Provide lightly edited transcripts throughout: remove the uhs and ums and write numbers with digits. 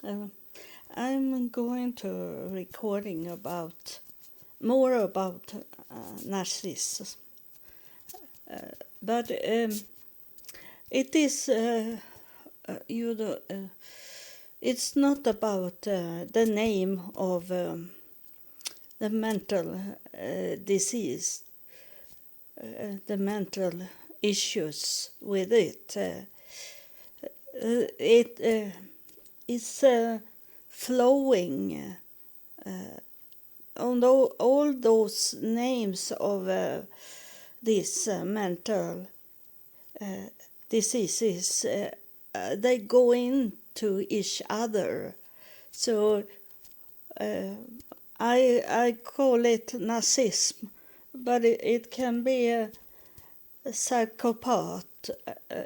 Uh, I'm going to recording more about narcissism, but it is it's not about the name of the mental disease, the mental issues with it. It is flowing on all those names of these mental diseases. They go into each other. So I call it narcissism, but it can be a psychopath.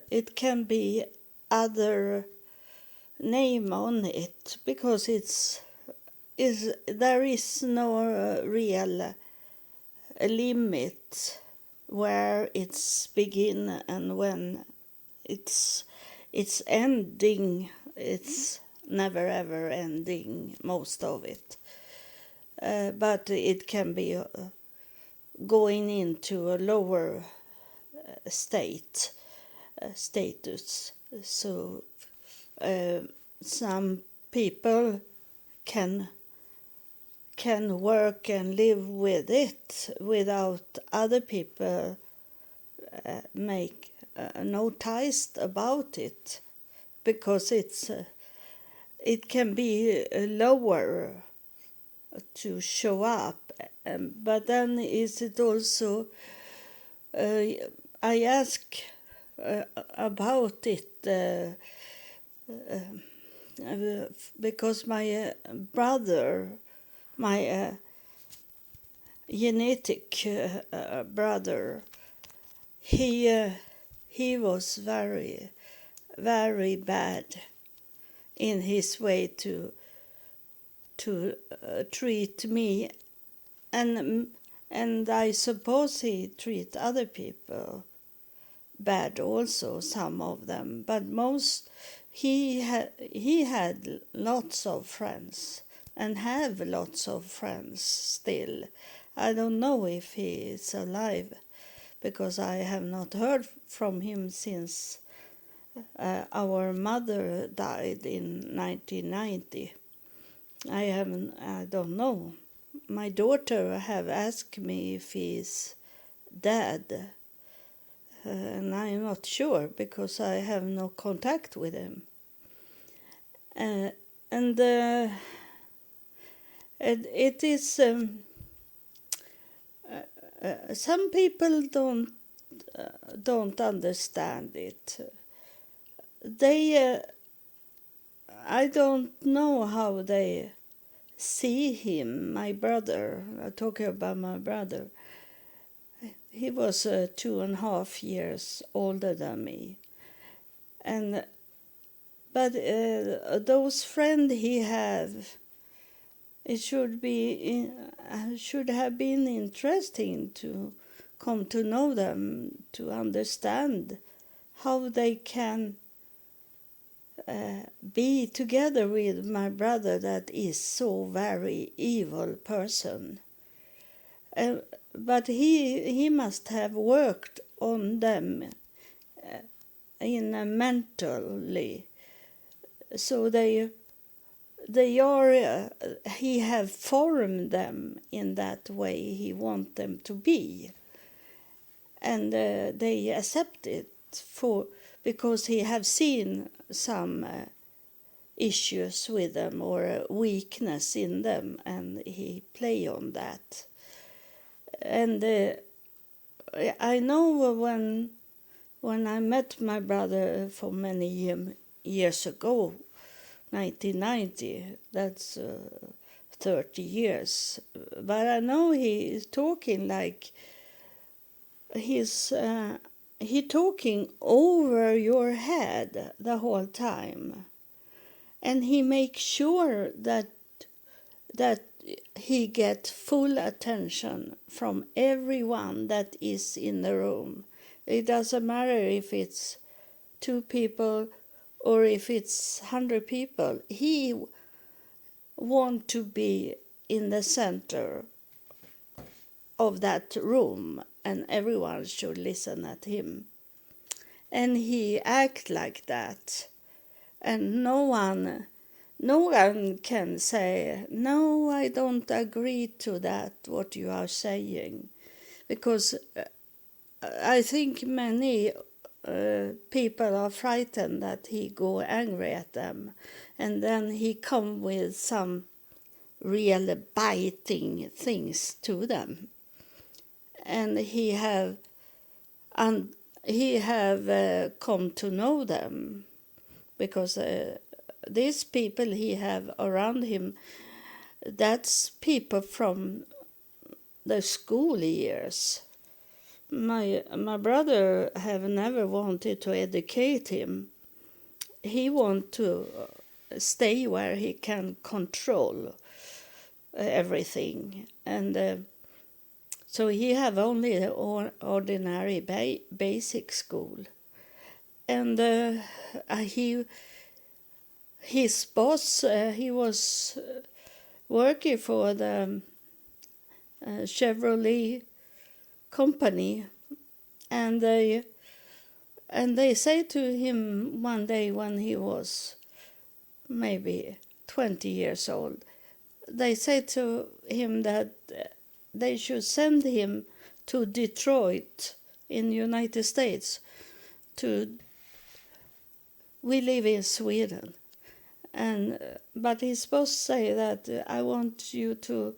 It can be other name on it, because there is no real limit where it's begin and when it's ending. It's never ever ending, most of it, but it can be going into a lower status. So some people can work and live with it without other people make noticed about it, because it can be lower to show up. But then is it also I ask about it because my brother, my genetic brother, he was very, very bad in his way to treat me, and I suppose he treat other people bad also, some of them, but most he had lots of friends and have lots of friends still. I don't know if he is alive, because I have not heard from him since our mother died in 1990. I don't know. My daughter have asked me if he's dead, and I'm not sure, because I have no contact with him. And it is some people don't understand it. They I don't know how they see him, my brother. I'm talking about my brother. He was 2.5 years older than me, but those friends he have, it should have been interesting to come to know them, to understand how they can be together with my brother that is so very evil person. But he must have worked on them mentally, so they are he have formed them in that way he want them to be, and they accept it because he have seen some issues with them or a weakness in them, and he play on that. And I know when I met my brother for many years ago, 1990, that's 30 years, but I know he is talking like he talking over your head the whole time, and he makes sure that he get full attention from everyone that is in the room. It doesn't matter if it's 2 people or if it's 100 people, he want to be in the center of that room, and everyone should listen at him. And he act like that, and no one can say, no, I don't agree to that, what you are saying, because I think many people are frightened that he go angry at them, and then he come with some real biting things to them, and he have come to know them, because these people he have around him, that's people from the school years. My brother have never wanted to educate him. He want to stay where he can control everything, and so he have only the ordinary basic school. And his boss, he was working for the Chevrolet company, and they say to him one day when he was maybe 20 years old, they say to him that they should send him to Detroit in the United States. We live in Sweden, but he's supposed to say that I want you to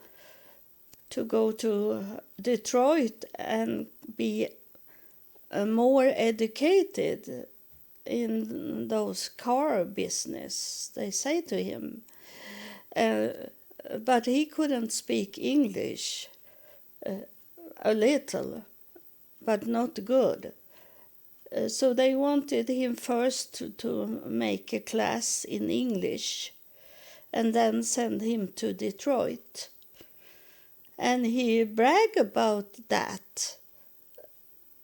go to Detroit and be more educated in those car business, they say to him. But he couldn't speak English, a little, but not good. So they wanted him first to make a class in English and then send him to Detroit. And he bragged about that,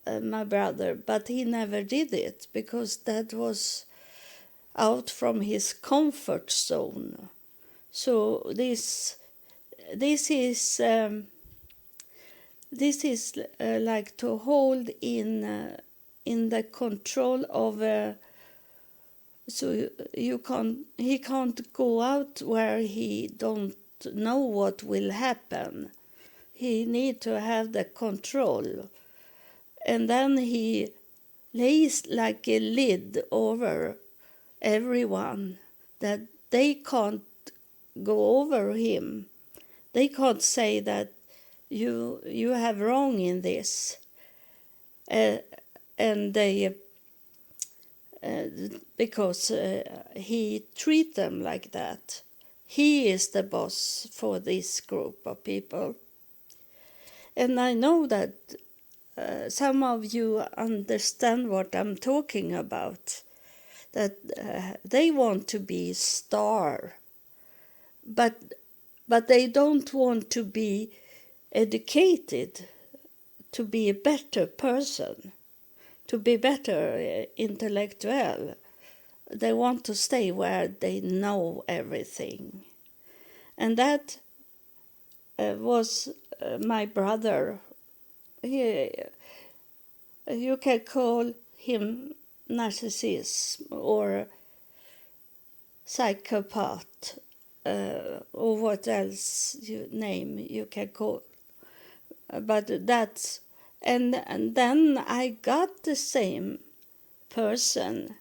my brother, but he never did it because that was out from his comfort zone. So this is like to hold in the control of. So he can't go out where he don't know what will happen. He need to have the control, and then he lays like a lid over everyone that they can't go over him. They can't say that you have wrong in this, and they because he treat them like that. He is the boss for this group of people, and I know that some of you understand what I'm talking about. That they want to be star, but they don't want to be educated, to be a better person, to be better intellectual. They want to stay where they know everything. And that was my brother. You can call him narcissist or psychopath, or what else name you can call. But that's, and then I got the same person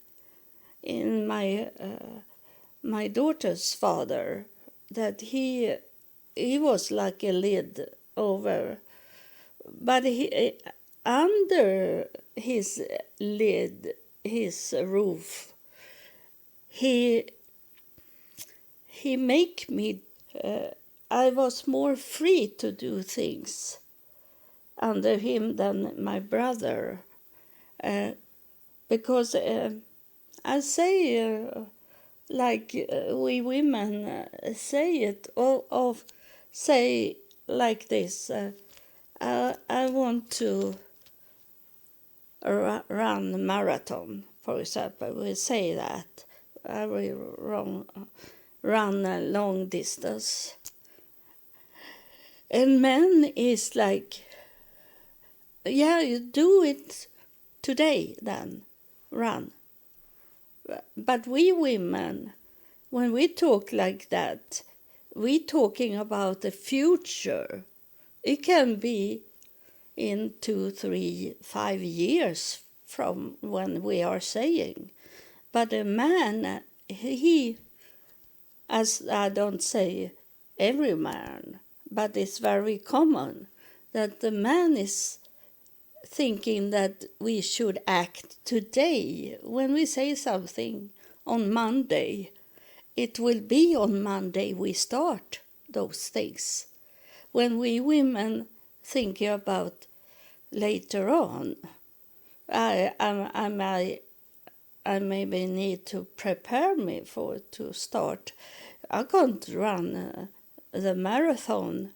in my daughter's father, that he was like a lid over, but he under his lid, his roof, he make me, I was more free to do things under him than my brother, because I say, like we women say it, or say like this, I want to run a marathon, for example. We say that I will run a long distance. And men is like, yeah, you do it today then, run. But we women, when we talk like that, we talking about the future. It can be in 2, 3, 5 years from when we are saying. But a man, he, as I don't say every man, but it's very common that the man is thinking that we should act today. When we say something on Monday, it will be on Monday we start those things. When we women think about later on, I maybe need to prepare me to start. I can't run the marathon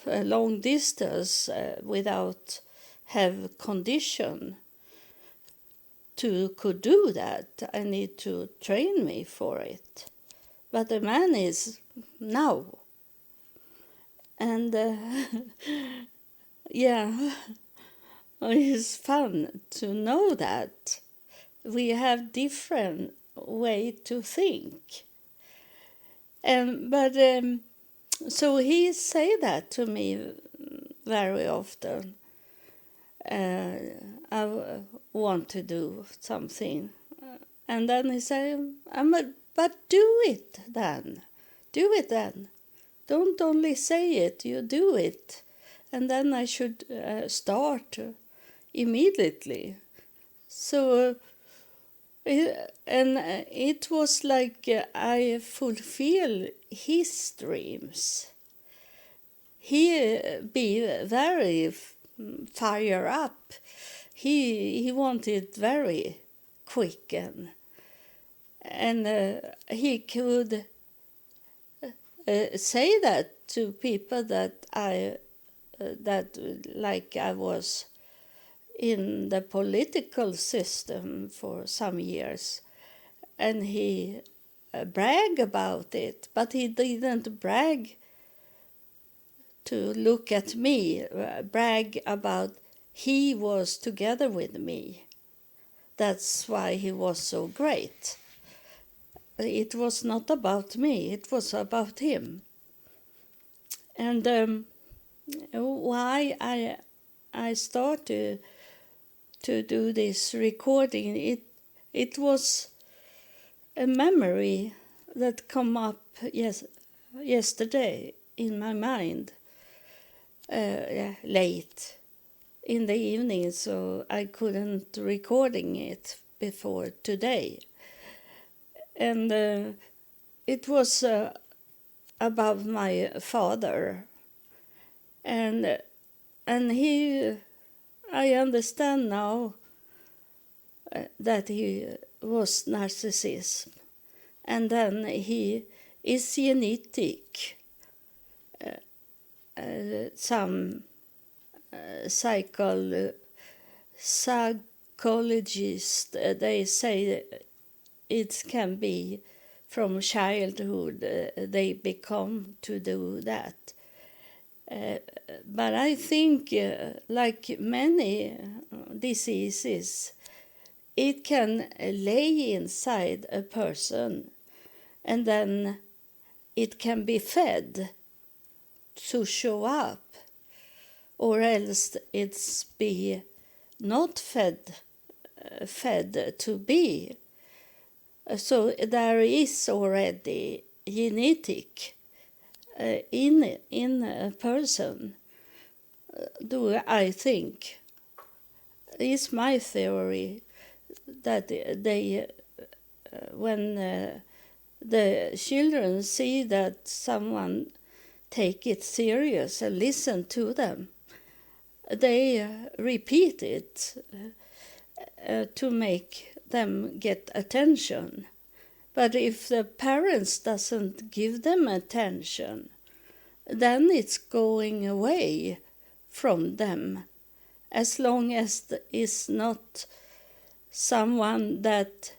a long distance without have condition could do that. I need to train me for it. But the man is now. And yeah, it's fun to know that we have different way to think. But so he say that to me very often. I want to do something. And then he say, but do it then. Do it then. Don't only say it, you do it. And then I should start immediately. So, it was like I fulfill his dreams. He be very fire up. He wanted very quick and he could say that to people that I was in the political system for some years, and he brag about it, but he didn't brag to look at me, brag about he was together with me. That's why he was so great. It was not about me, it was about him. And why I started to do this recording, it was a memory that come up yesterday in my mind late in the evening, so I couldn't recording it before today. And it was about my father, and he, I understand now that he was narcissist, and then he is genetic. Some psychologists they say it can be from childhood they become to do that. But I think, like many diseases, it can lay inside a person, and then it can be fed to show up, or else it's be not fed to be. So there is already genetic in a person. Do I think? It's my theory that they, when the children see that someone take it serious and listen to them, they repeat it to make them get attention. But if the parents doesn't give them attention, then it's going away from them, as long as it's not someone that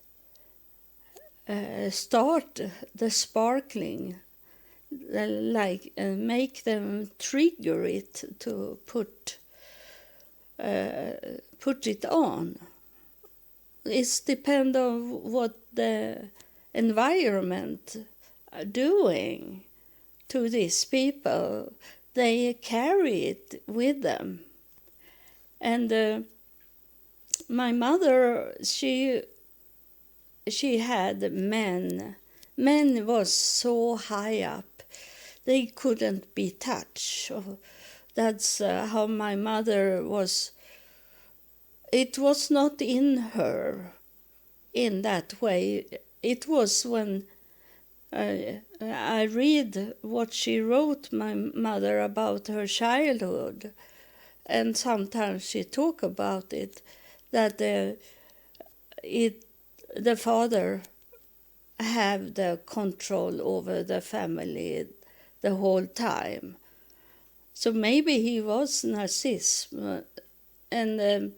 start the sparkling, make them trigger it to put it on. It's depend on what the environment are doing to these people. They carry it with them. And my mother, she had men. Men was so high up, they couldn't be touched. That's how my mother was. It was not in her in that way. It was when I read what she wrote, my mother, about her childhood, and sometimes she talk about it, that the father have the control over the family the whole time. So maybe he was narcissist, and then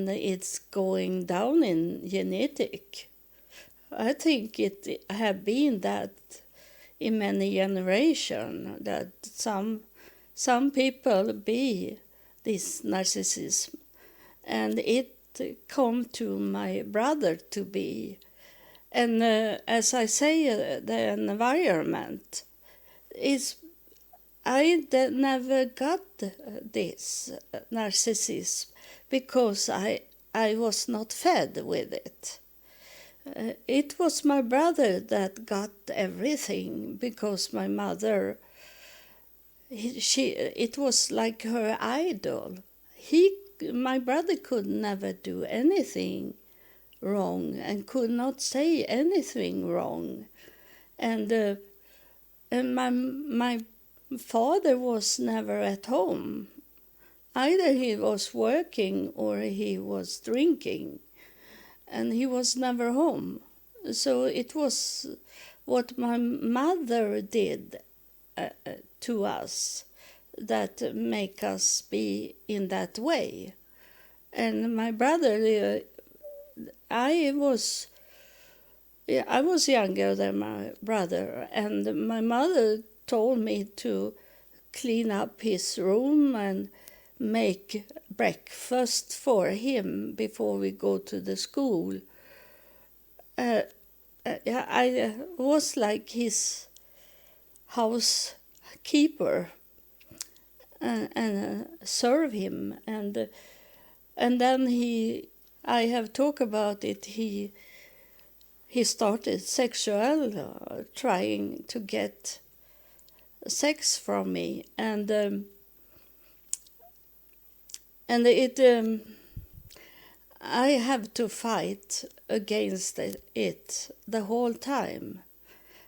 it's going down in genetic. I think it have been that in many generations, that some people be this narcissism, and it come to my brother to be. And as I say, the environment is. I never got this narcissism because I was not fed with it. It was my brother that got everything, because my mother, it was like her idol. My brother could never do anything wrong and could not say anything wrong, and my father was never at home. Either he was working or he was drinking, and he was never home. So it was what my mother did to us that make us be in that way. And my brother, I was younger than my brother, and my mother told me to clean up his room and make breakfast for him before we go to the school. I was like his housekeeper and serve him, and then I have talked about it. He started sexual, trying to get sex from me, and I have to fight against it the whole time.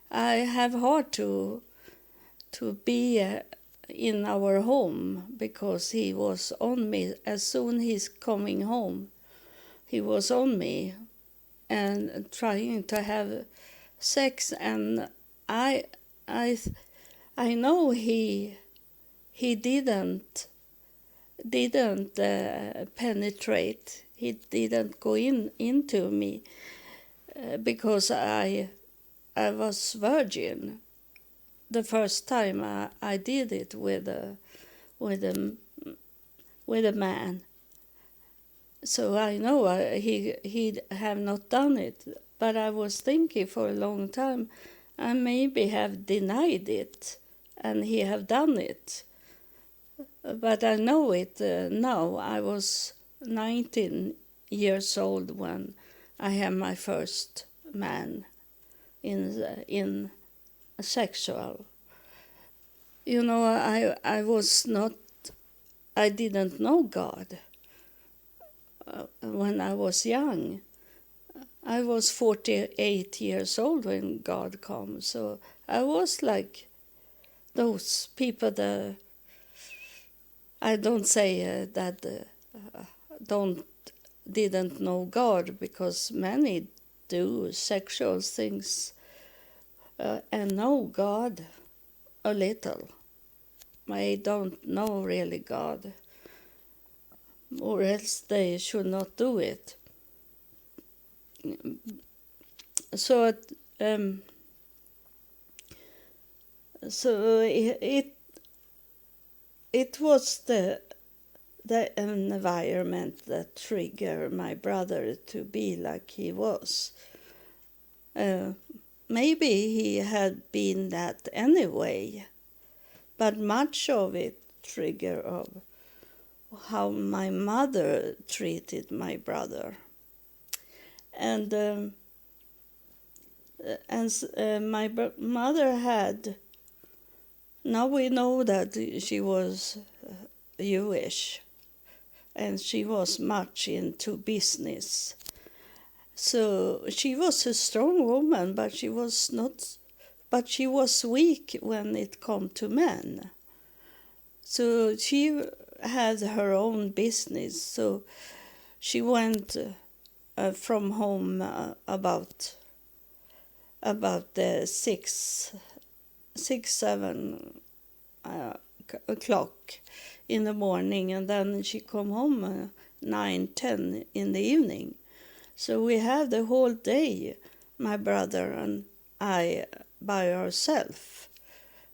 I have hard to be in our home, because he was on me. As soon he's coming home, he was on me and trying to have sex, and I know he didn't penetrate. He didn't go into me because I was virgin the first time I did it with a man. So I know he have not done it, but I was thinking for a long time I maybe have denied it and he have done it. But I know it now. I was 19 years old when I had my first man in sexual. You know, I didn't know God when I was young. I was 48 years old when God came, so I was like those people that I don't say that didn't know God, because many do sexual things and know God a little. I don't know really God, or else they should not do it. so um, it was the environment that triggered my brother to be like he was. Uh, Maybe he had been that anyway, but much of it triggered of how my mother treated my brother. And my mother had, now we know that she was Jewish, and she was much into business. So she was a strong woman, but she was not, but she was weak when it come to men. So she had her own business. So she went from home about 6, 7 o'clock in the morning, and then she come home 9, 10 in the evening. So we have the whole day, my brother and I, by ourselves.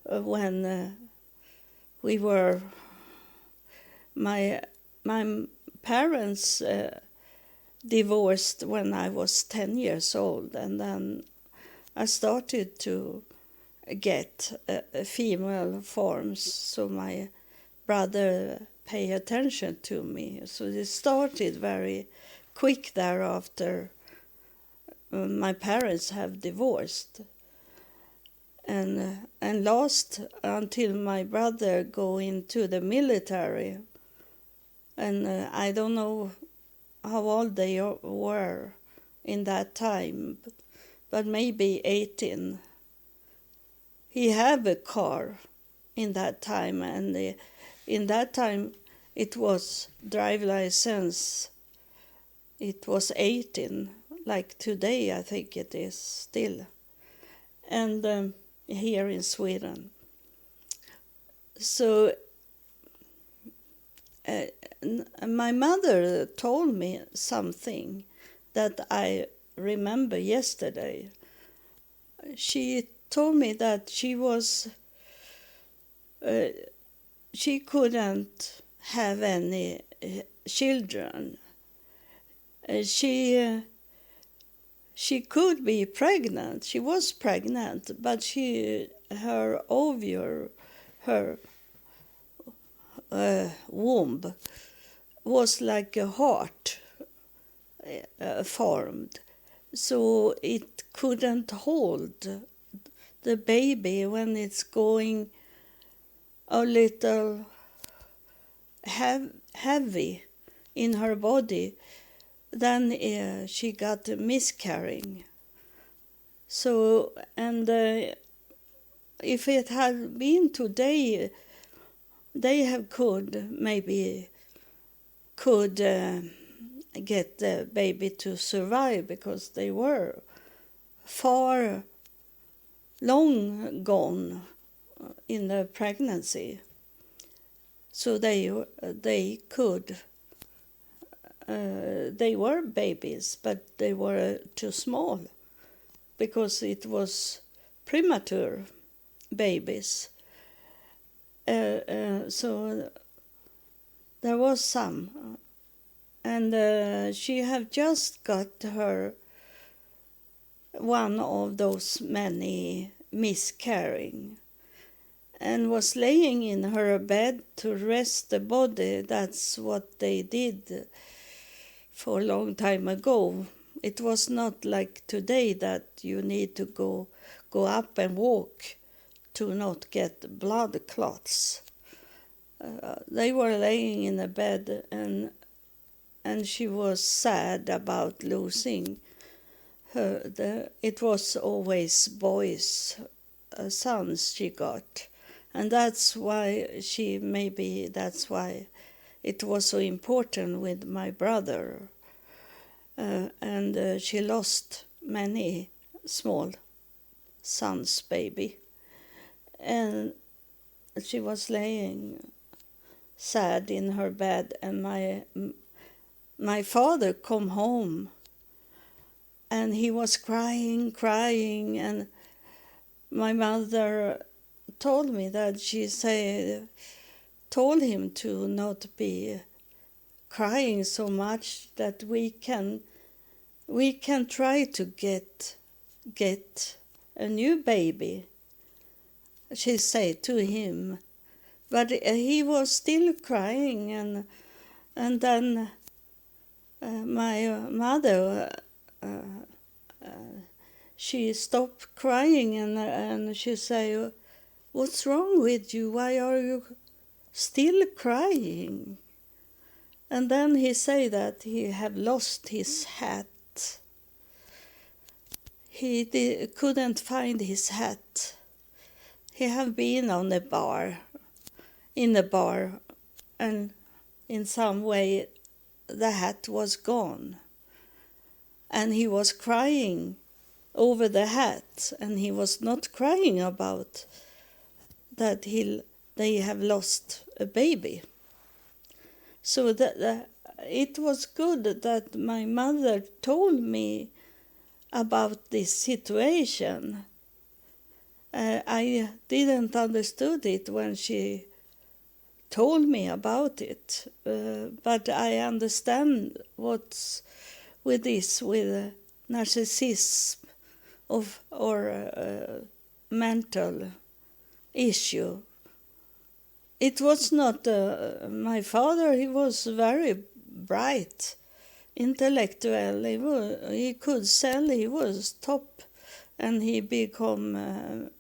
When we were, my parents divorced when I was 10 years old, and then I started to get female forms, so my brother pay attention to me. So it started very quick thereafter. My parents have divorced, and last until my brother go into the military, and I don't know how old they were in that time, but maybe 18. He had a car in that time, and in that time it was drive license. It was 18, like today I think it is still, and here in Sweden. So my mother told me something that I remember yesterday. She told me that she couldn't have any children. She could be pregnant. She was pregnant, but her ovary, her womb was like a heart formed, so it couldn't hold the baby when it's going a little heavy in her body. Then she got a miscarrying. So, and if it had been today, they could get the baby to survive, because they were far long gone in the pregnancy. So they could. They were babies, but they were too small, because it was premature babies. So there was some, and she had just got her one of those many miscarrying, and was laying in her bed to rest the body. That's what they did for a long time ago. It was not like today that you need to go up and walk to not get blood clots. They were laying in a bed, and she was sad about losing her. It was always boys, sons she got, and that's why it was so important with my brother. And she lost many small sons, baby. And she was laying sad in her bed, and my father come home and he was crying, and my mother told me that told him to not be crying so much, that we can try to get a new baby, she said to him. But he was still crying, and then my mother, she stopped crying, and she said, "What's wrong with you? Why are you still crying?" And then he said that he had lost his hat. He couldn't find his hat. He had been in a bar, and in some way the hat was gone. And he was crying over the hat, and he was not crying about that they have lost a baby. So it was good that my mother told me about this situation. I didn't understood it when she told me about it, but I understand what's with this, with narcissism or mental issue. It was not my father. He was very bright, intellectual. He could sell. He was top, and he became a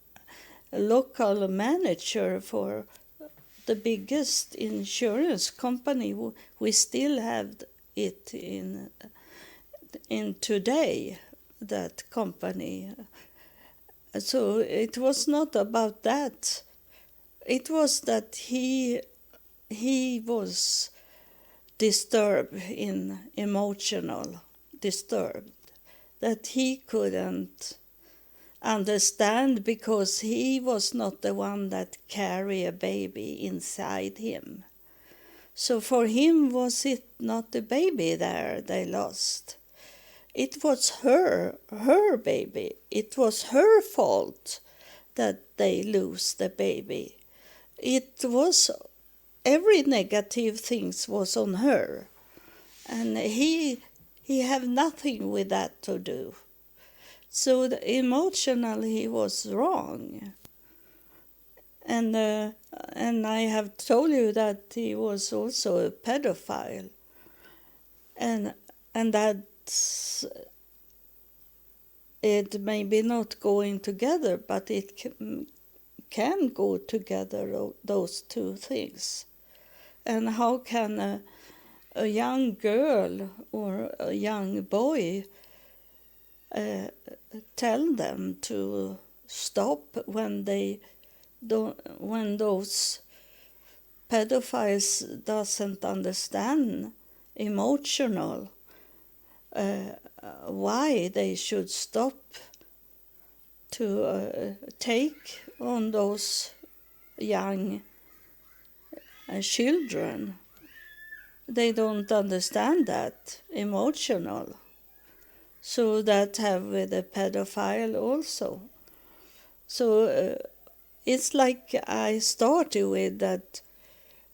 local manager for the biggest insurance company. We still have it in today, that company. So it was not about that. It was that he was disturbed, emotional disturbed, that he couldn't understand, because he was not the one that carried a baby inside him. So for him, was it not the baby there they lost? It was her baby. It was her fault that they lose the baby. It was, every negative things was on her, and he had nothing with that to do. So emotionally he was wrong, and I have told you that he was also a pedophile, and that's, it may be not going together, but it can go together, those two things. And how can a young girl or a young boy tell them to stop when those pedophiles doesn't understand emotional why they should stop to take on those young children? They don't understand that emotional. So that have with a pedophile also. So it's like I started with that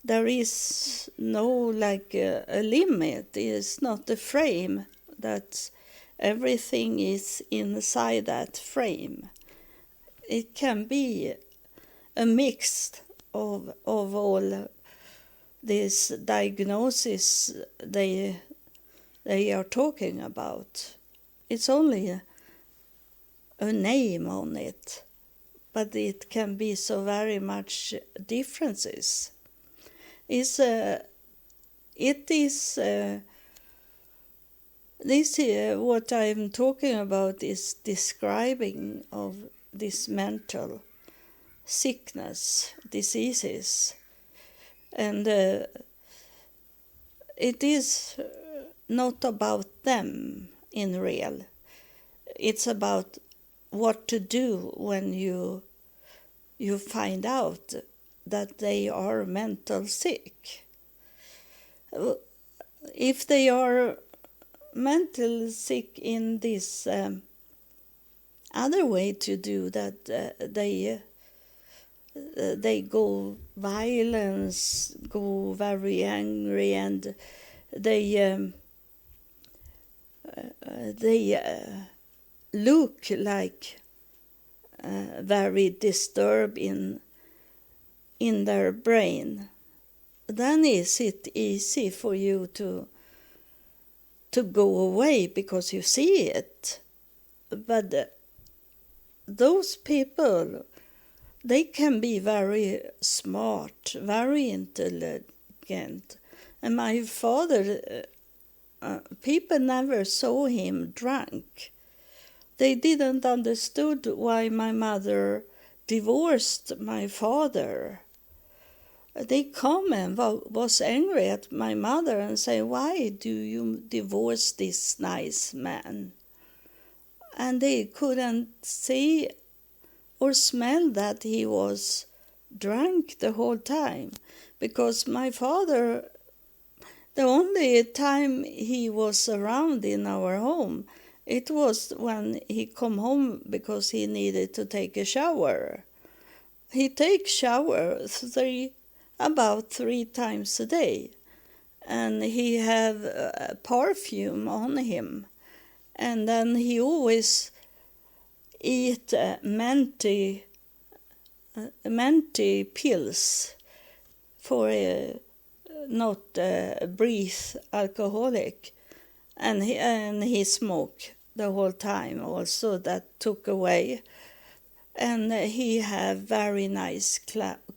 there is no like a limit. It's not a frame, that everything is inside that frame. It can be a mix of all this diagnosis they are talking about. It's only a name on it, but it can be so very much differences. This what I'm talking about is describing of this mental sickness, diseases, and it is not about them in real. It's about what to do when you find out that they are mental sick. If they are mental sick in this other way to do that. They go violence, go very angry, and they look like very disturbed in their brain. Then is it easy for you to go away because you see it. But those people, they can be very smart, very intelligent. And my father, people never saw him drunk. They didn't understood why my mother divorced my father. They come and was angry at my mother and say, "Why do you divorce this nice man?" And they couldn't see or smell that he was drunk the whole time. Because my father, the only time he was around in our home, it was when he come home because he needed to take a shower. He takes shower about 3 times a day, and he have perfume on him, and then he always eat mentee pills for not breathe alcoholic, and he smoked the whole time also. That took away. And he had very nice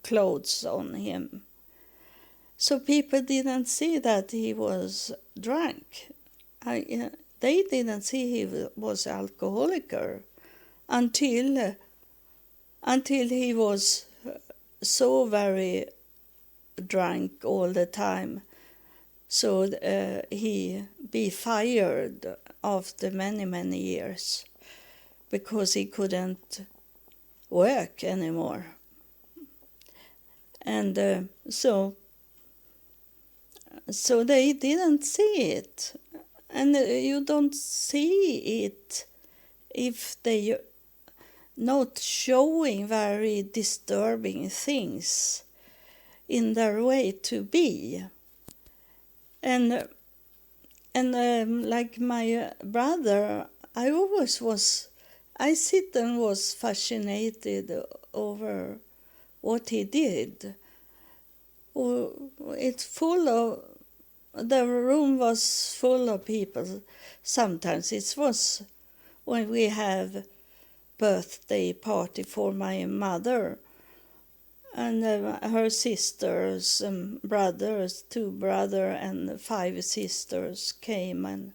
clothes on him. So people didn't see that he was drunk. They didn't see he was alcoholic until he was so very drunk all the time. So he be fired after many, many years because he couldn't work anymore. And so they didn't see it. And you don't see it if they not showing very disturbing things in their way to be. And like my brother, I sit and was fascinated over what he did. The room was full of people. Sometimes it was when we have birthday party for my mother, and her sisters and brothers, 2 brothers and 5 sisters came,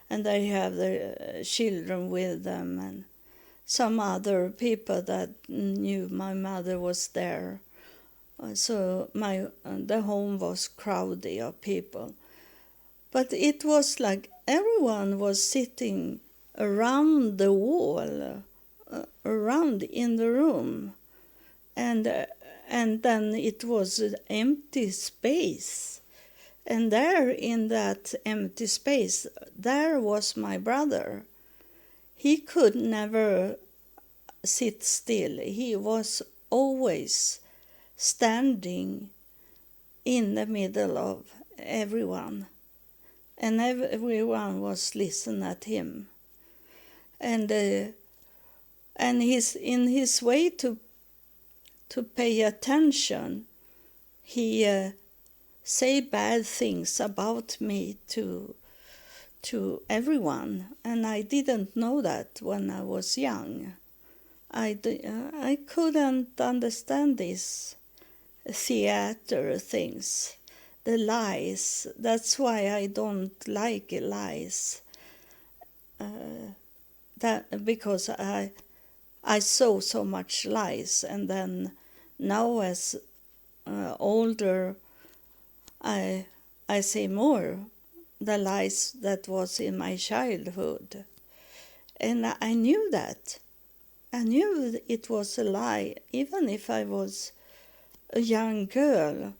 and they have their children with them, and some other people that knew my mother was there. So the home was crowded of people. But it was like everyone was sitting around the wall, around in the room. And then it was an empty space. And there in that empty space, there was my brother. He could never sit still. He was always standing in the middle of everyone. And everyone was listening at him. And in his way to pay attention, he say bad things about me to everyone, and I didn't know that when I was young. I couldn't understand these theater things, the lies. That's why I don't like lies. Because I saw so much lies, and then now as older, I see more the lies that was in my childhood, and I knew that. I knew it was a lie, even if I was a young girl.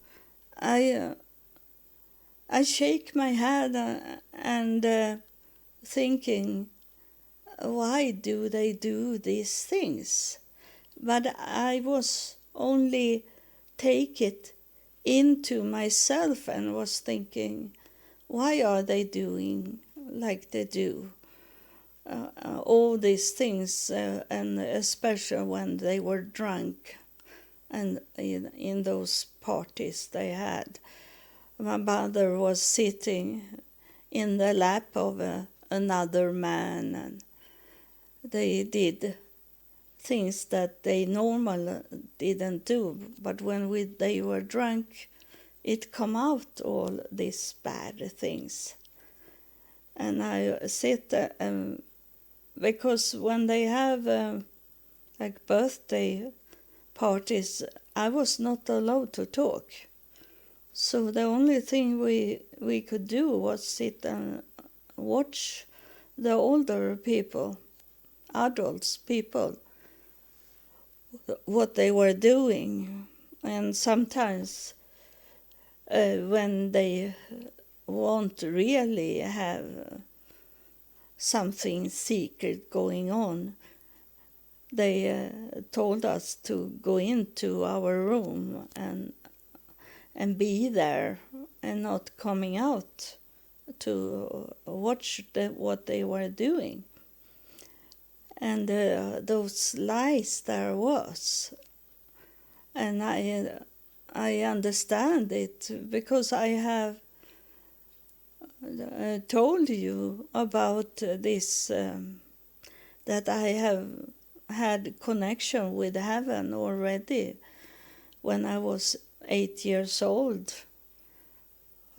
I shake my head and thinking, why do they do these things? But I was only take it into myself and was thinking, why are they doing like they do? All these things, and especially when they were drunk and in those parties they had. My mother was sitting in the lap of another man, and they did things that they normally didn't do. But when they were drunk, it come out all these bad things. And I sit there, because when they have like birthday parties, I was not allowed to talk. So the only thing we could do was sit and watch the older people, adults, people, what they were doing. And sometimes when they won't really have something secret going on, they told us to go into our room and be there and not coming out to watch what they were doing. And those lies there was. And I understand it because I have told you about this, that I have had connection with heaven already when I was 8 years old.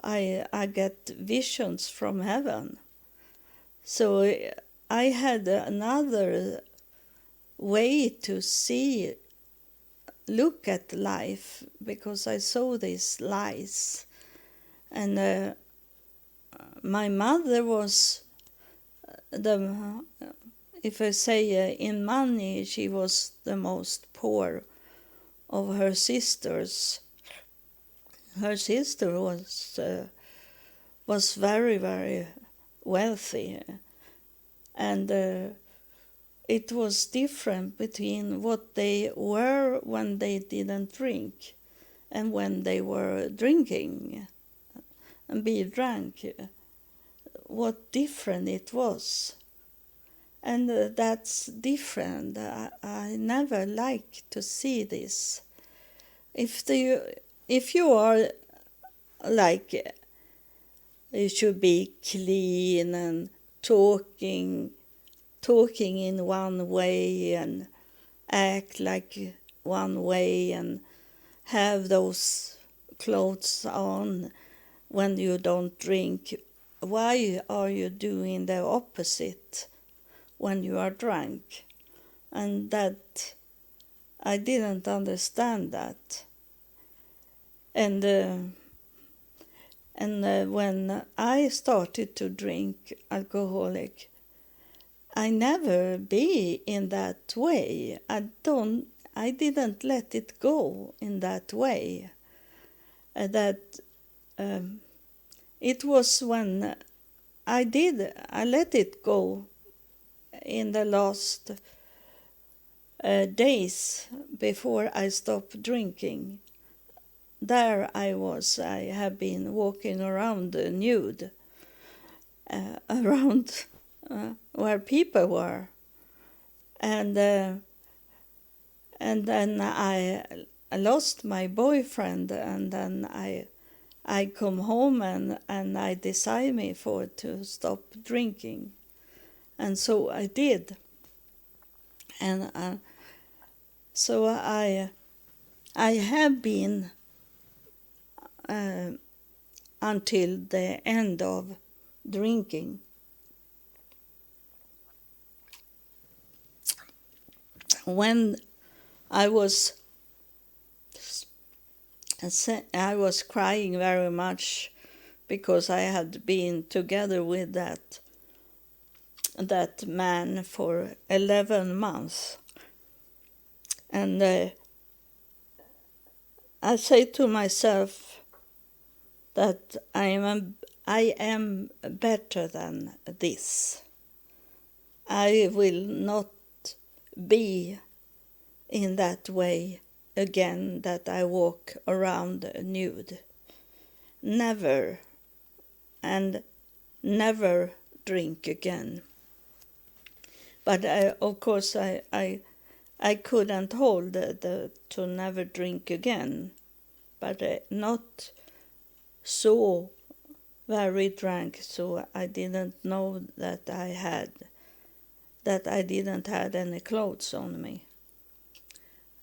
I get visions from heaven. So I had another way to look at life, because I saw these lies. And my mother was if I say in money, she was the most poor of her sisters. Her sister was very, very wealthy, and it was different between what they were when they didn't drink and when they were drinking and be drunk. What different it was. And that's different. I never like to see this. If you are like, you should be clean and talking in one way and act like one way and have those clothes on when you don't drink, why are you doing the opposite when you are drunk? And that I didn't understand that. And when I started to drink alcoholic, I never be in that way. I didn't let it go in that way. It was when I let it go in the last days before I stopped drinking. There I have been walking around nude, around where people were. And then I lost my boyfriend, and then I come home and I decided me to stop drinking. And so I did. And so I have been until the end of drinking. When I was crying very much because I had been together with that man for 11 months. And I say to myself that I I am better than this. I will not be in that way again, that I walk around nude. Never, and never drink again. But of course I couldn't hold to never drink again, but not so very drunk, so I didn't know that I didn't have any clothes on me.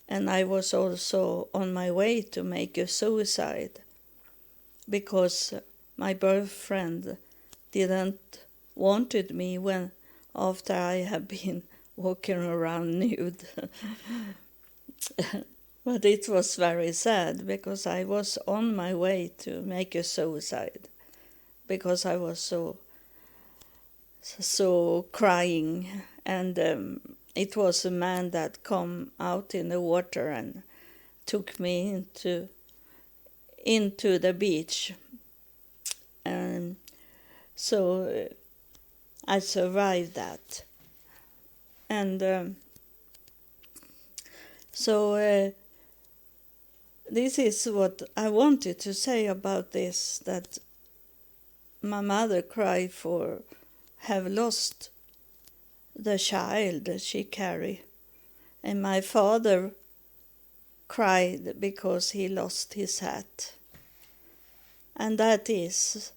And I was also on my way to make a suicide, because my boyfriend didn't wanted me when after I had been walking around nude. But it was very sad, because I was on my way to make a suicide, because I was so crying, and it was a man that come out in the water and took me into the beach, and so I survived that. And so this is what I wanted to say about this, that my mother cried for have lost the child she carried, and my father cried because he lost his hat. And that is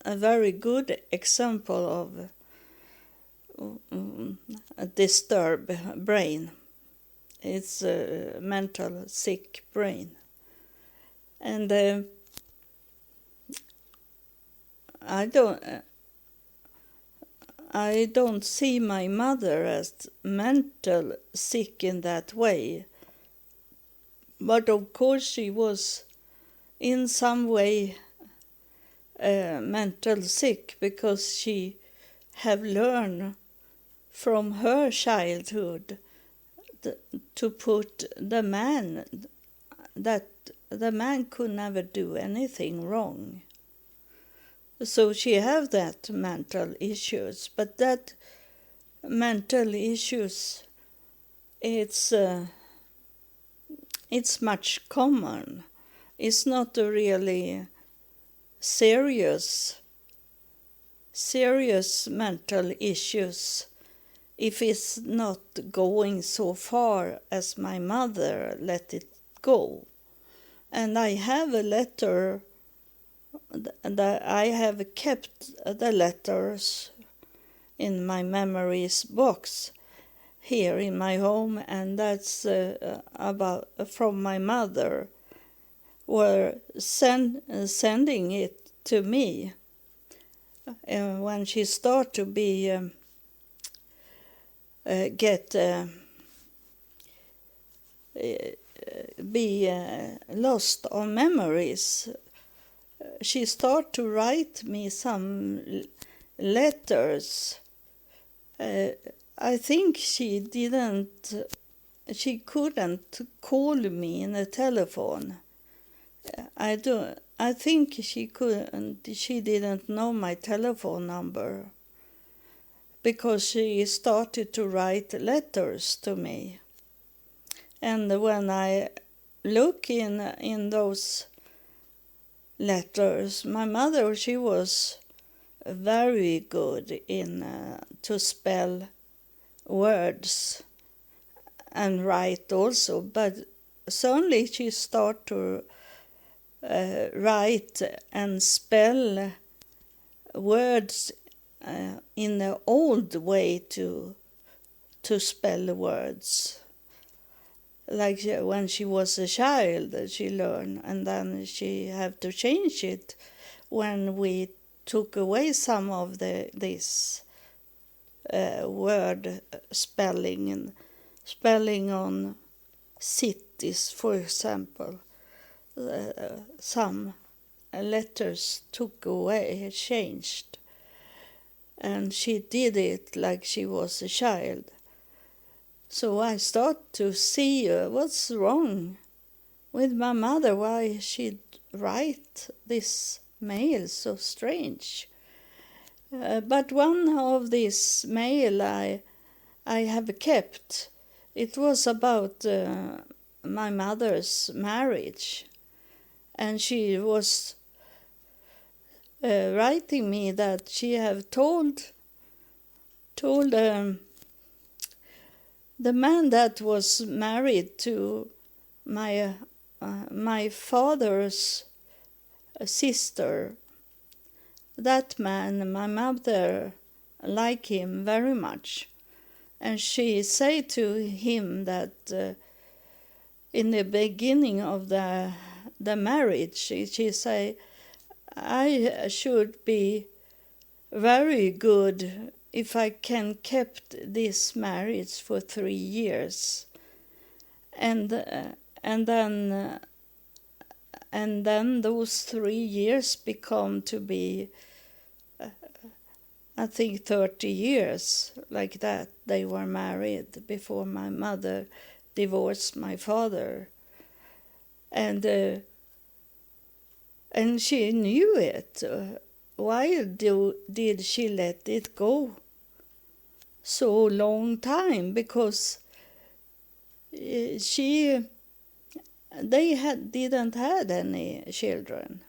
a very good example of a disturbed brain. It's a mental sick brain. And I don't see my mother as mental sick in that way. But of course she was in some way mental sick, because she have learned from her childhood to put the man, that the man could never do anything wrong. So she have that mental issues, but that mental issues, it's much common. It's not a really serious mental issues if it's not going so far as my mother let it go. And I have a letter that I have kept the letters in my memories box here in my home, and that's about from my mother, were sending it to me when she started to be lost on memories. She started to write me some letters. I think she couldn't call me in a telephone. I think she didn't know my telephone number, because she started to write letters to me. And when I look in those letters, my mother, she was very good in to spell words and write also, but suddenly she started to write and spell words in the old way to spell words. Like when she was a child, she learned, and then she had to change it when we took away some of this word spelling, and spelling on cities, for example. Some letters took away, changed, and she did it like she was a child. So I start to see what's wrong with my mother, why she'd write this mails, so strange. But one of these mail I have kept. It was about my mother's marriage, and she was writing me that she have told the man that was married to my father's sister. That man, my mother liked him very much, and she said to him that in the beginning of the marriage, she say, I should be very good if I can kept this marriage for 3 years, and then those 3 years become to be, I think, 30 years, like that. They were married before my mother divorced my father, and she knew it. Why did she let it go so long time? Because they didn't have any children.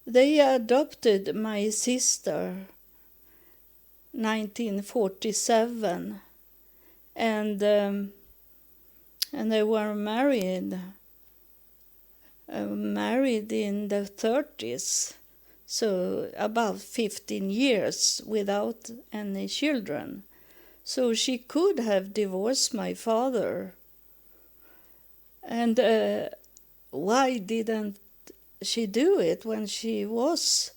They adopted my sister 1947, and they were married in the 30s, so about 15 years without any children. So she could have divorced my father. And why didn't she do it when she was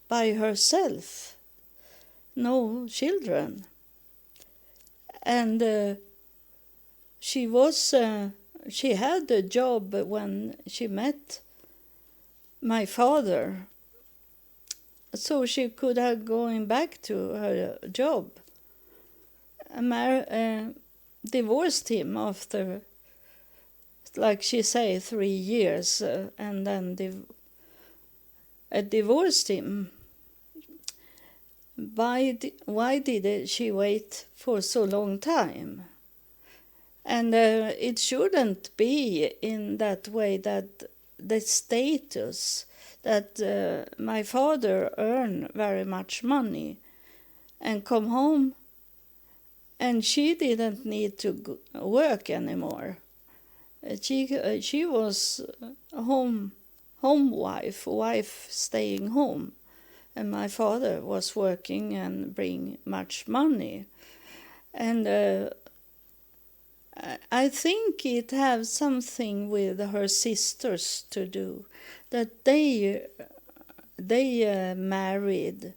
by herself? No children. And she had a job when she met my father, so she could have gone back to her job. Divorced him after, like she say, 3 years, and then divorced him. Why did she wait for so long time? And it shouldn't be in that way, that the status that my father earned very much money and come home, and she didn't need to work anymore. She was a home wife staying home, and my father was working and bring much money. And I think it has something with her sisters to do, that they married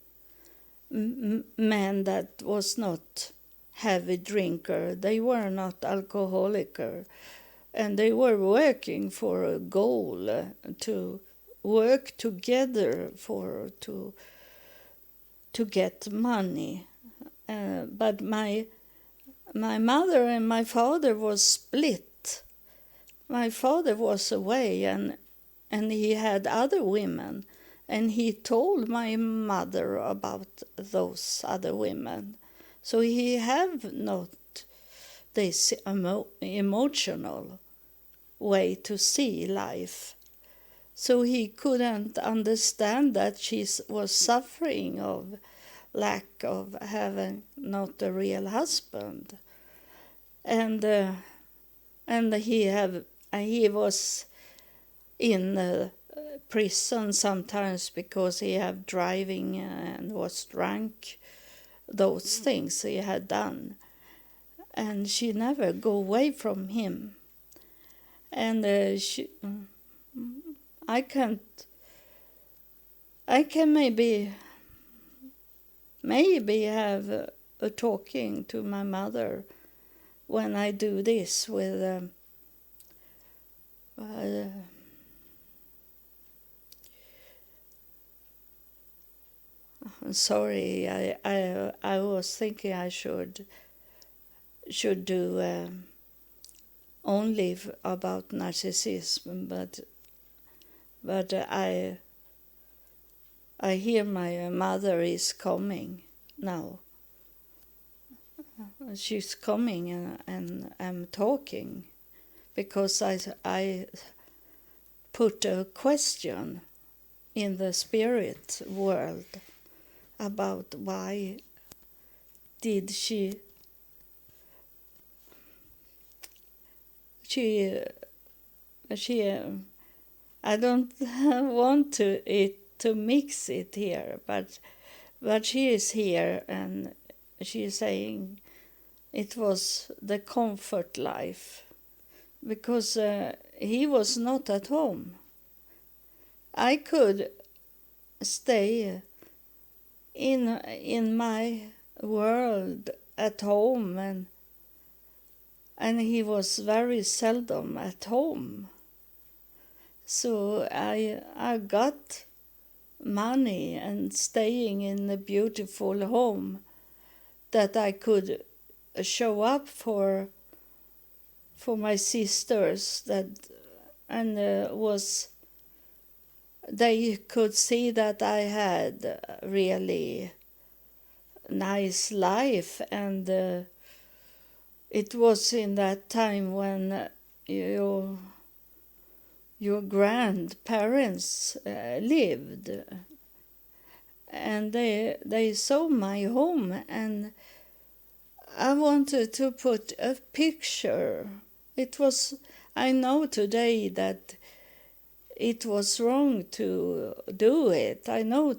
men that was not heavy drinker. They were not alcoholic, and they were working for a goal, to work together to get money. But my mother and my father was split. My father was away, and he had other women, and he told my mother about those other women. So he have not this emotional way to see life. So he couldn't understand that she was suffering of lack of having not a real husband. And he was in prison sometimes because he had driving and was drunk, those things he had done. And she never go away from him. And I can maybe have a talking to my mother when I do this with sorry, I was thinking I should do only about narcissism, but but I hear my mother is coming now. She's coming and I'm talking because I put a question in the spirit world about why did she I don't want to mix it here, but she is here and she is saying it was the comfort life because he was not at home. I could stay in my world at home and he was very seldom at home. So I got money and staying in a beautiful home that I could show up for my sisters they could see that I had a really nice life, and it was in that time when your grandparents lived, and they saw my home, and I wanted to put a picture. I know today that it was wrong to do it. I know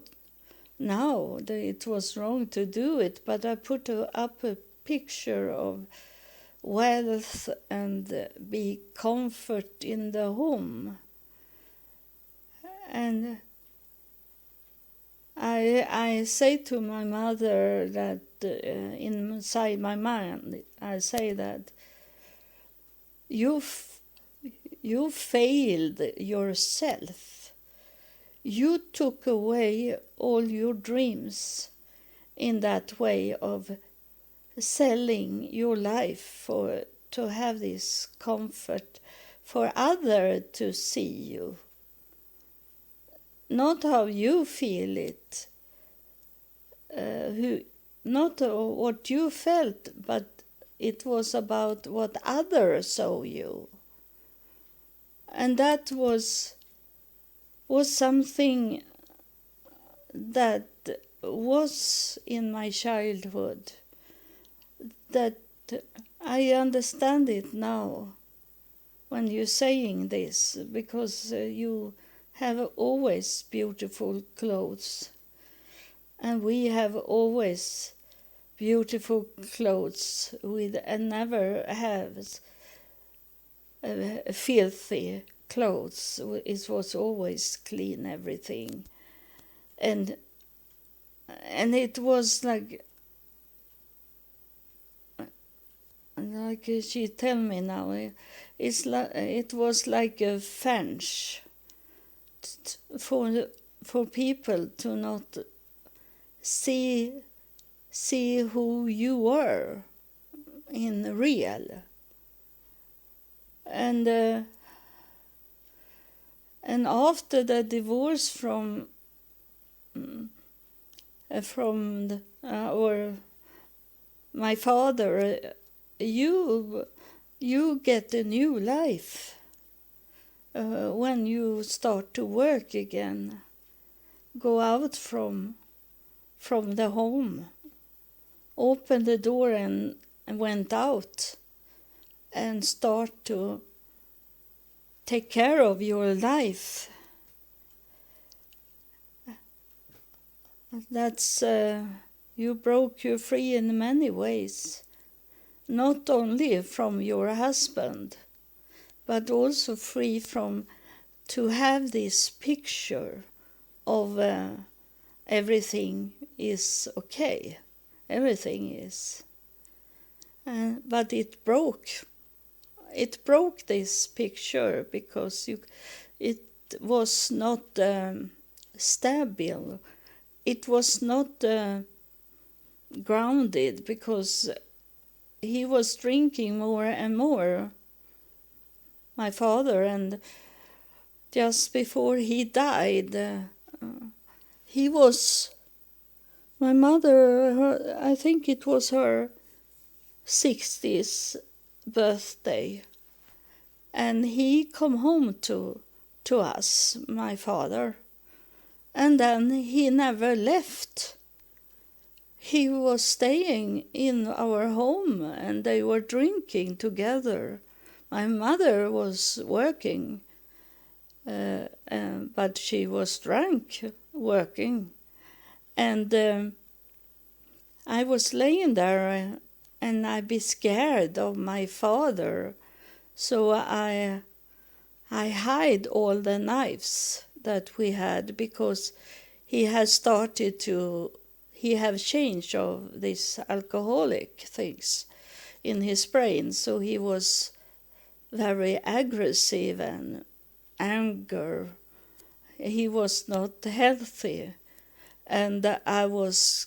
now that it was wrong to do it, but I put up a picture of wealth and be comfort in the home. And I say to my mother that inside my mind, I say that you failed yourself. You took away all your dreams in that way of selling your life to have this comfort for others to see you. Not how you feel it, not what you felt, but it was about what others saw you. And that was something that was in my childhood, that I understand it now when you're saying this, because you have always beautiful clothes, and we have always beautiful clothes and never have filthy clothes. It was always clean, everything, and it was like she tell me now, it was like a fence for people to not see who you were in real. And after the divorce from my father, you get a new life when you start to work again. Go out from the home, open the door and went out and start to take care of your life. That's you broke you free in many ways, not only from your husband, but also free from to have this picture of everything is okay, everything is. But it broke this picture because it was not stable. It was not grounded because he was drinking more and more, my father, and just before he died, he was, my mother, I think it was her 60th birthday, and he come home to us, my father, and then he never left. He was staying in our home, and they were drinking together. My mother was working, but she was drunk working. And I was laying there, and I be scared of my father. So I hide all the knives that we had, because he has started to, he have changed of these alcoholic things in his brain. So he was very aggressive and anger. He was not healthy. And I was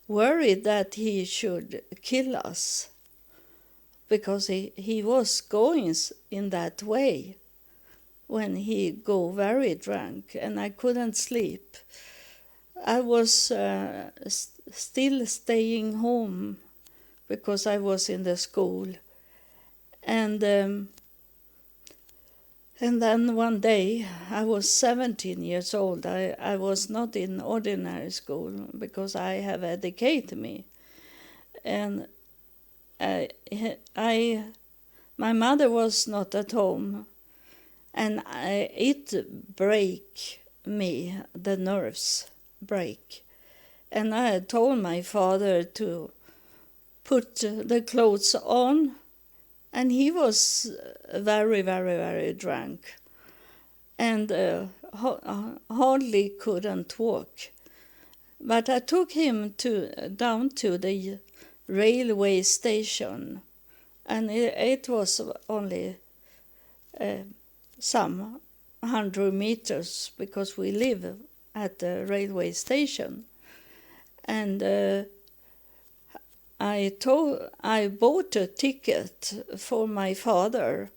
worried that he should kill us, because he was going in that way when he go very drunk, and I couldn't sleep. I was still staying home because I was in the school. And then one day, I was 17 years old. I was not in ordinary school because I have educated me. And my mother was not at home, and it break me, the nerves break. And I had told my father to put the clothes on, and he was very, very, very drunk, and hardly couldn't walk. But I took him down to the railway station, and it was only some 100 meters, because we live at the railway station. And I bought a ticket for my father,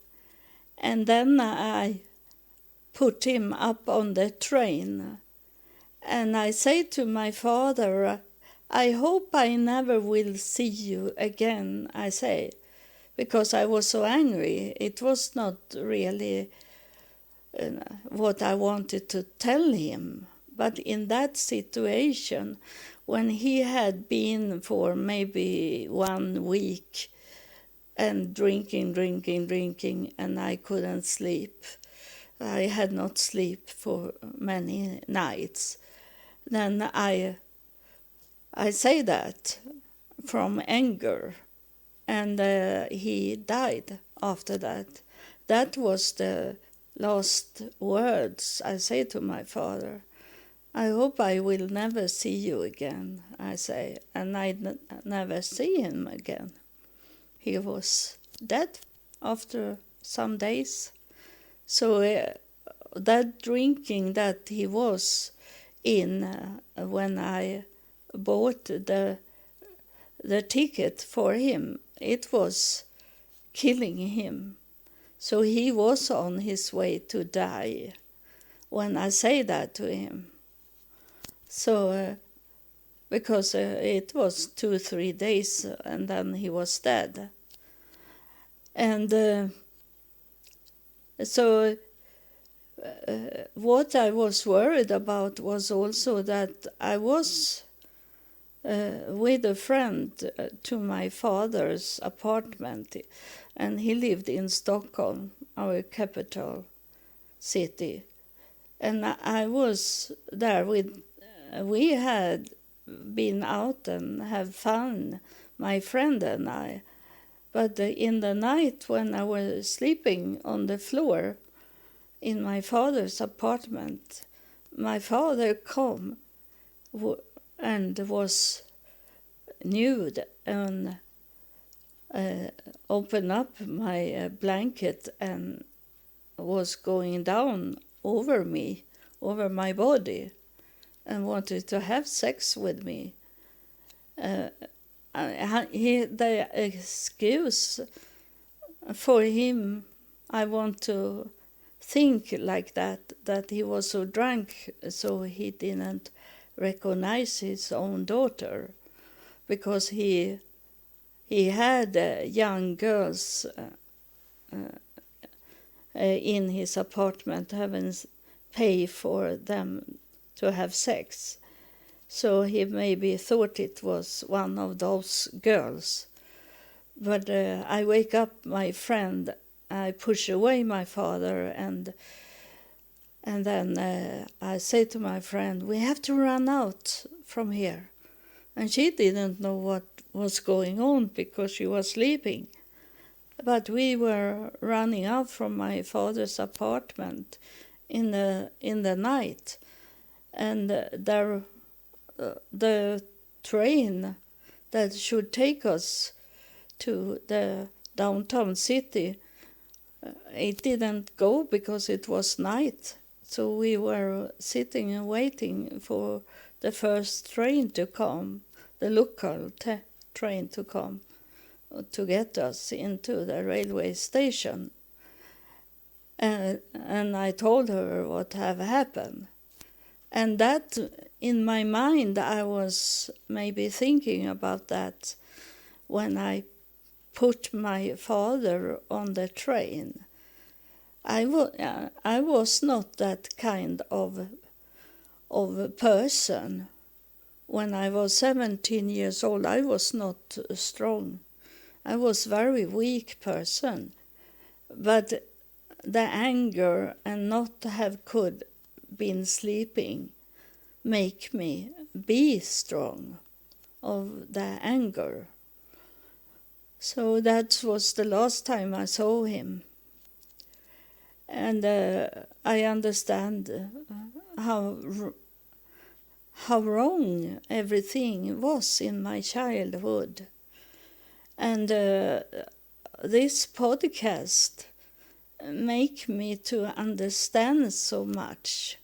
and then I put him up on the train. And I say to my father, I hope I never will see you again, I say, because I was so angry. It was not really what I wanted to tell him. But in that situation, when he had been for maybe 1 week and drinking, and I couldn't sleep, I had not slept for many nights, then I say that from anger, and he died after that. That was the last words I say to my father. I hope I will never see you again, I say, and I never see him again. He was dead after some days. So that drinking that he was in when I bought the ticket for him, it was killing him. So he was on his way to die when I say that to him. So because it was 2-3 days, and then he was dead. And so what I was worried about was also that I was with a friend to my father's apartment, and he lived in Stockholm, our capital city. And I was there with, we had been out and have fun, my friend and I. But in the night when I was sleeping on the floor in my father's apartment, my father come and was nude and opened up my blanket and was going down over me, over my body, and wanted to have sex with me. The excuse for him, I want to think like that he was so drunk so he didn't recognize his own daughter, because he had young girls in his apartment having pay for them to have sex. So he maybe thought it was one of those girls. But I wake up my friend, I push away my father, and then I say to my friend, we have to run out from here. And she didn't know what was going on because she was sleeping. But we were running out from my father's apartment in the night, and the train that should take us to the downtown city, it didn't go because it was night. So we were sitting and waiting for the first train to come, the local train to come to get us into the railway station. And I told her what had happened. And that, in my mind, I was maybe thinking about that when I put my father on the train. I was not that kind of person. When I was 17 years old, I was not strong. I was a very weak person. But the anger and not have could been sleeping make me be strong of the anger. So that was the last time I saw him. And I understand how wrong everything was in my childhood. And this podcast make me to understand so much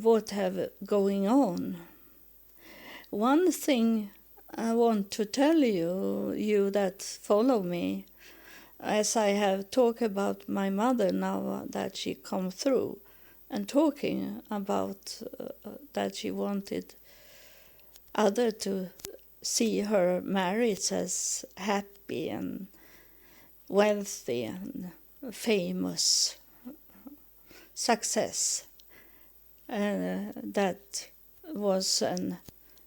what have going on. One thing I want to tell you that follow me, as I have talked about my mother now that she come through, and talking about that she wanted other to see her marriage as happy and wealthy and famous success. That was a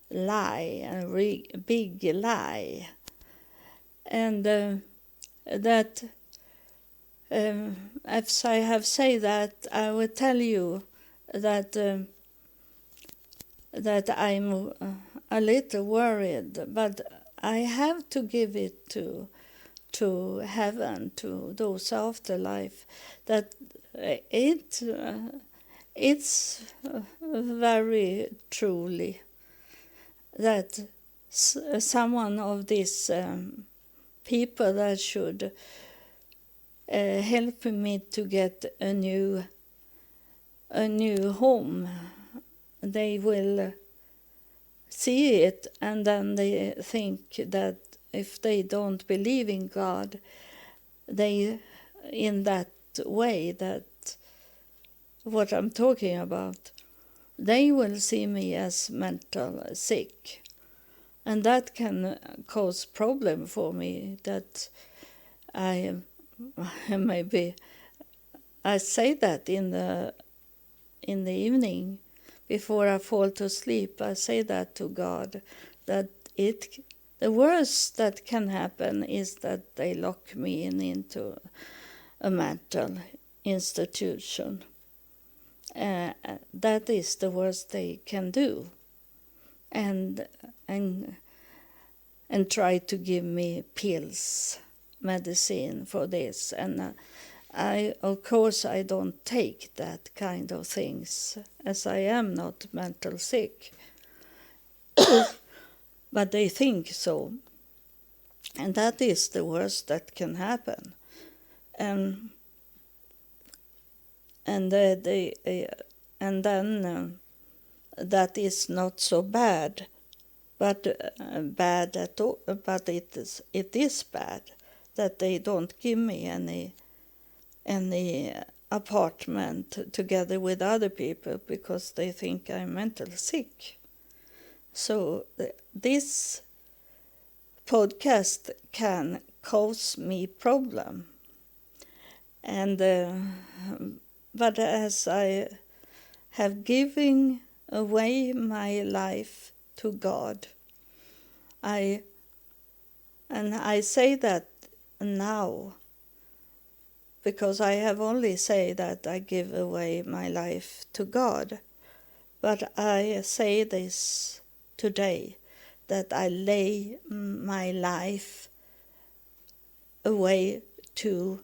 lie, a big lie. And that, as I have said that, I will tell you that that I'm a little worried, but I have to give it to heaven, to those afterlife, that it's very truly that someone of these people that should help me to get a new home, they will see it, and then they think that if they don't believe in God, they, in that way, that what I'm talking about, they will see me as mental sick. And that can cause problem for me, that I maybe I say that in the evening before I fall to sleep. I say that to God, that the worst that can happen is that they lock me into a mental institution. That is the worst they can do, and try to give me pills, medicine for this. And of course I don't take that kind of things, as I am not mental sick. But they think so, and that is the worst that can happen. And then that is not so bad, but bad at all. But it is bad that they don't give me any apartment together with other people because they think I'm mentally sick. So this podcast can cause me problem. And but as I have given away my life to God, I say that now because I have only say that I give away my life to God, but I say this today, that I lay my life away to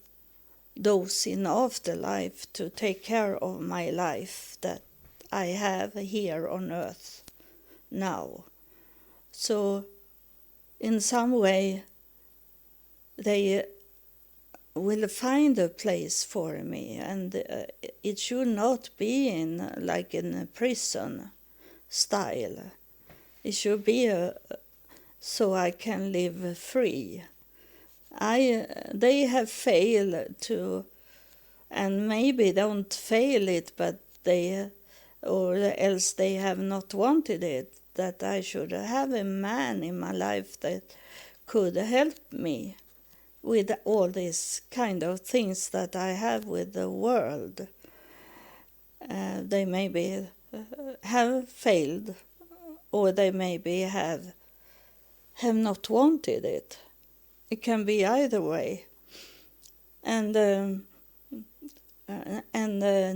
those in afterlife to take care of my life that I have here on earth now. So in some way they will find a place for me, and it should not be in a prison style. It should be so I can live free. They have failed to, and maybe don't fail it, but or else they have not wanted it, that I should have a man in my life that could help me with all these kind of things that I have with the world. They maybe have failed, or they maybe have not wanted it. It can be either way. And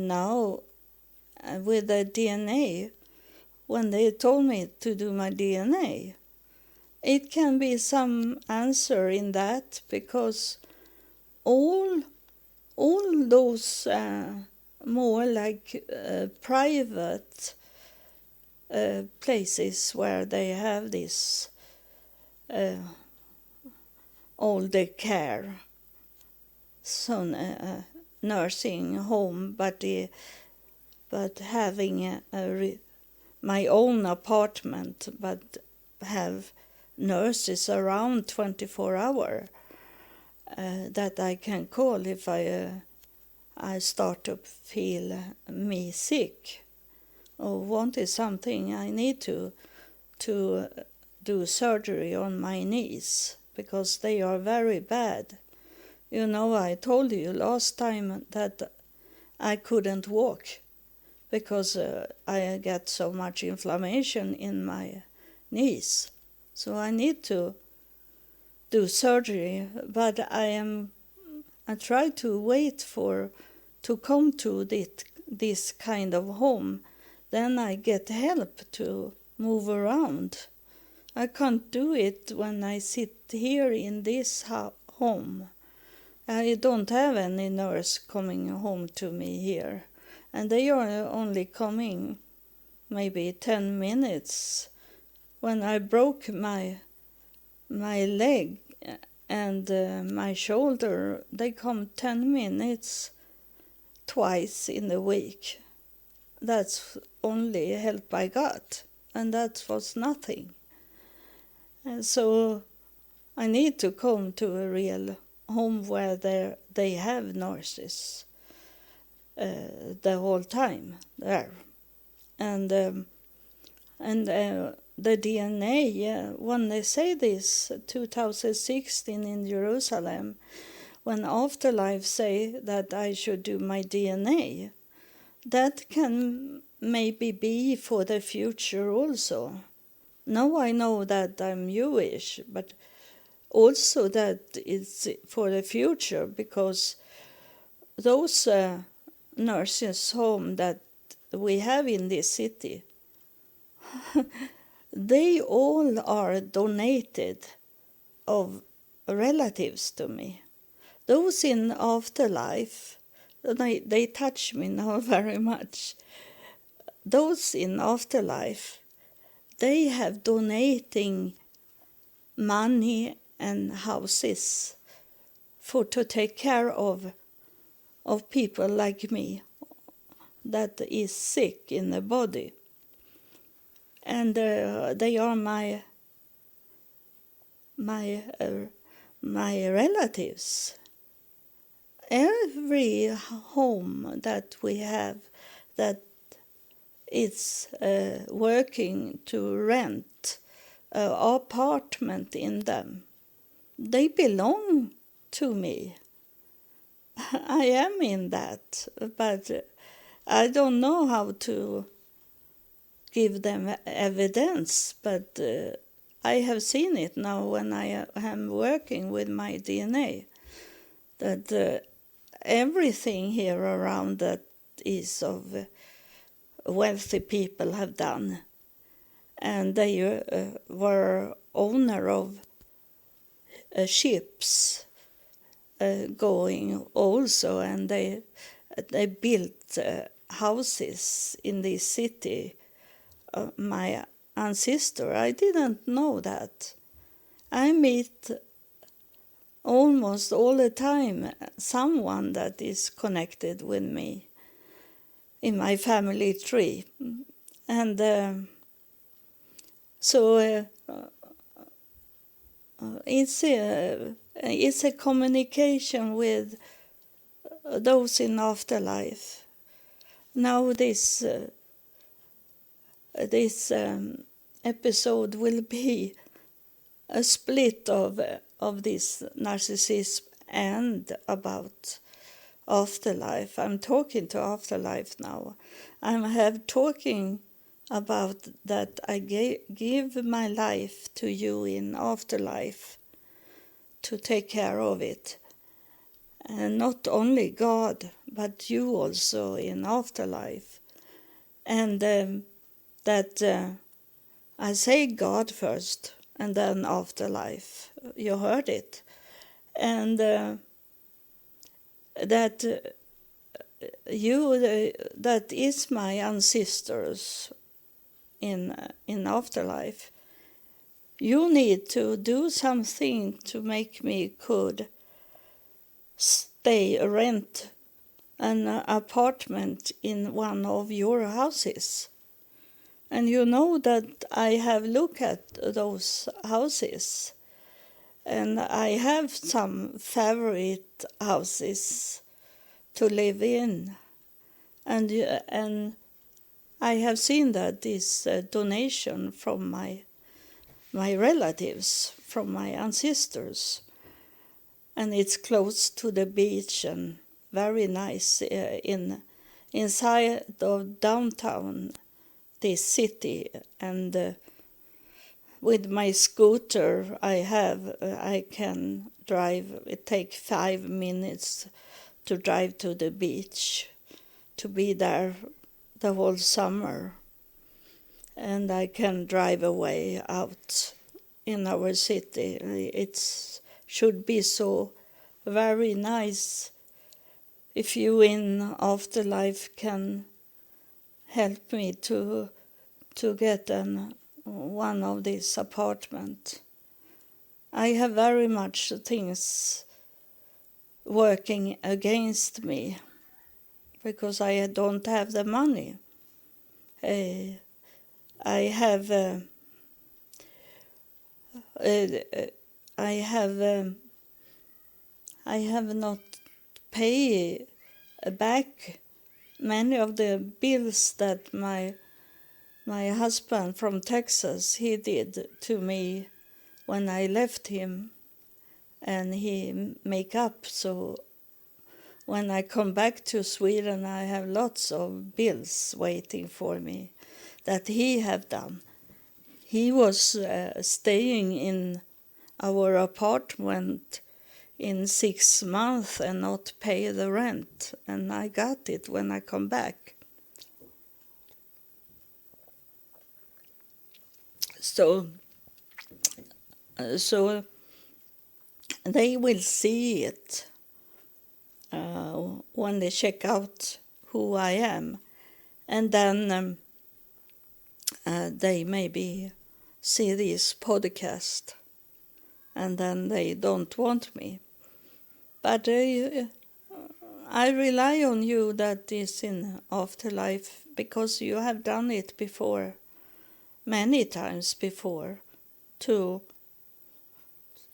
now with the DNA, when they told me to do my DNA, it can be some answer in that, because all those more like private places where they have this older care, so nursing home, but having my own apartment, but have nurses around 24 hours that I can call if I start to feel me sick or wanted something. I need to do surgery on my knees because they are very bad. You know, I told you last time that I couldn't walk because I get so much inflammation in my knees. So I need to do surgery, but I try to wait to come to this kind of home. Then I get help to move around. I can't do it when I sit here in this home. I don't have any nurse coming home to me here. And they are only coming maybe 10 minutes. When I broke my leg and my shoulder, they come 10 minutes twice in a week. That's only help I got, and that was nothing. And so I need to come to a real home where they have nurses the whole time there. And the DNA, when they say this, 2016 in Jerusalem, when Afterlife say that I should do my DNA, that can maybe be for the future also. Now I know that I'm Jewish, but also that it's for the future, because those nurses' home that we have in this city, they all are donated of relatives to me. Those in afterlife, they touch me now very much. Those in afterlife, they have donating money and houses to take care of people like me that is sick in the body. And they are my relatives. every home that we have that is working to rent an apartment in them, they belong to me. I am in that, but I don't know how to give them evidence, but I have seen it now when I am working with my DNA, that everything here around that is of wealthy people have done, and they were owner of ships going also, and they built houses in this city. My ancestor, I didn't know that. I meet almost all the time someone that is connected with me in my family tree, and so it's a communication with those in afterlife. Now this episode will be a split of this narcissism and about afterlife. I'm talking to afterlife now. I'm talking about that I give my life to you in afterlife to take care of it. And not only God, but you also in afterlife. And that I say God first and then afterlife. You heard it. And that that is my ancestors in afterlife. You need to do something to make me could rent an apartment in one of your houses. And you know that I have looked at those houses, and I have some favorite houses to live in. And I have seen that this donation from my relatives, from my ancestors, and it's close to the beach and very nice inside of downtown this city. And with my scooter I can drive. It takes 5 minutes to drive to the beach, to be there the whole summer. And I can drive away out in our city. It should be so very nice if you in afterlife can help me to get one of these apartments. I have very much things working against me because I don't have the money. I have not paid back many of the bills that my husband from Texas, he did to me when I left him, and he make up. So when I come back to Sweden, I have lots of bills waiting for me that he have done. He was staying in our apartment in 6 months and not pay the rent, and I got it when I come back. So they will see it when they check out who I am, and then they maybe see this podcast, and then they don't want me. But I rely on you that is in afterlife, because you have done it before, many times before, to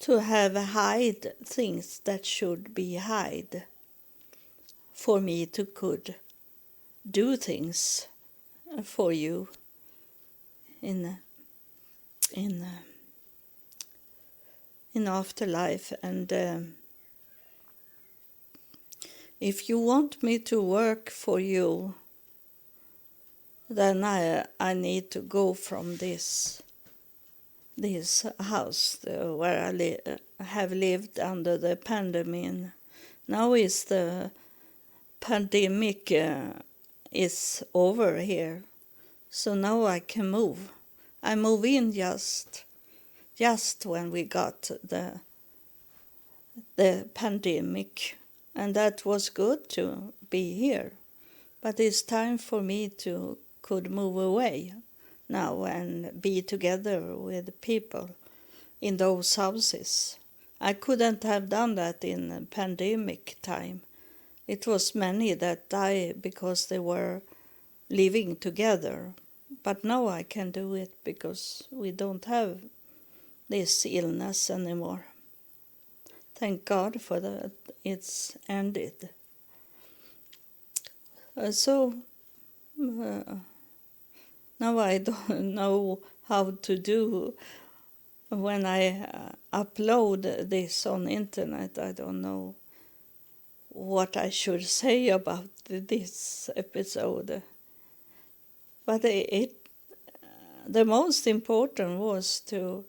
hide things that should be hide. for me to could do things for you in afterlife. And if you want me to work for you, then I need to go from this house where I have lived under the pandemic. Now is the pandemic is over here, so now I can move. I move in just when we got the pandemic, and that was good to be here. But it's time for me to could move away now and be together with people in those houses. I couldn't have done that in the pandemic time. It was many that died because they were living together. But now I can do it because we don't have this illness anymore. Thank God for that. It's ended. Now I don't know how to do when I upload this on internet. I don't know what I should say about this episode. But the most important was to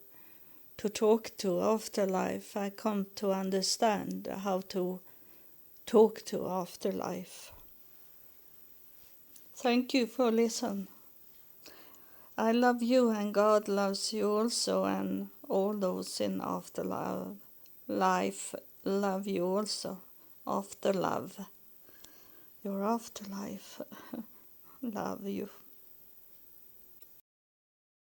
talk to afterlife. I come to understand how to talk to afterlife. Thank you for listening. I love you, and God loves you also, and all those in afterlife love you also. After love, your afterlife love you.